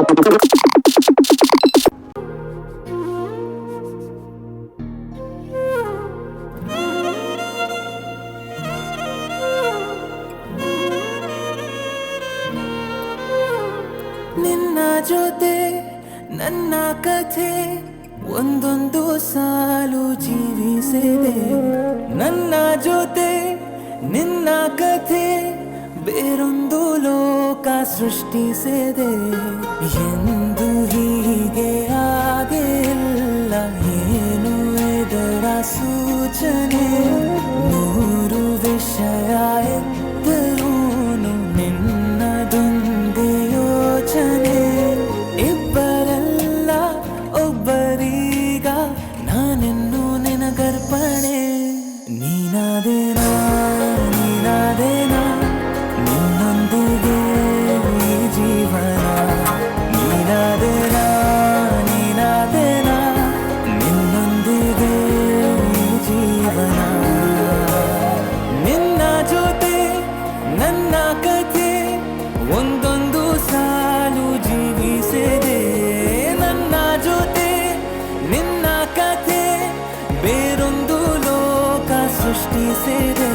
ನಿನ್ನ ಜೊತೆ ನನ್ನ ಕಥೆ ಒಂದೊಂದು ಸಾಲು ಜೀವಿಸಿದೆ. ನನ್ನ ಜೊತೆ ನಿನ್ನ ಕಥೆ ಬೇರೊಂದು ಲೋಕ ಸೃಷ್ಟಿಸಿದೆ. ಎಂದು ಹೀಗೆ ಆಗಿಲ್ಲ, ಏನು ಇದರ ಸೂಚನೆ? ನೂರು ವಿಷಯ ಎತ್ತರೂನು ನಿನ್ನದೊಂದೇ ಯೋಚನೆ. ಇಬ್ಬರಲ್ಲ ಒಬ್ಬರೀಗ ನಾನೆನ್ನು ನಿನಗರ್ಪಣೆ. ನೀನಾದೇನಾ ನೀನಾದೇನಾ ನಿನ್ನೊಂದಿಗೆ ಈ ಜೀವನ. ನೀನಾದೇನಾ ನೀನಾದೇನಾ ನಿನ್ನೊಂದಿಗೆ ಈ ಜೀವನ. ನಿನ್ನ ಜೊತೆ ನನ್ನ ಕಥೆ ಒಂದೊಂದು ಸಾಲು ಜೀವಿಸಿದೆ. ನನ್ನ ಜೊತೆ ನಿನ್ನ ಕಥೆ ಬೇರೊಂದು ಲೋಕ ಸೃಷ್ಟಿಸಿದೆ.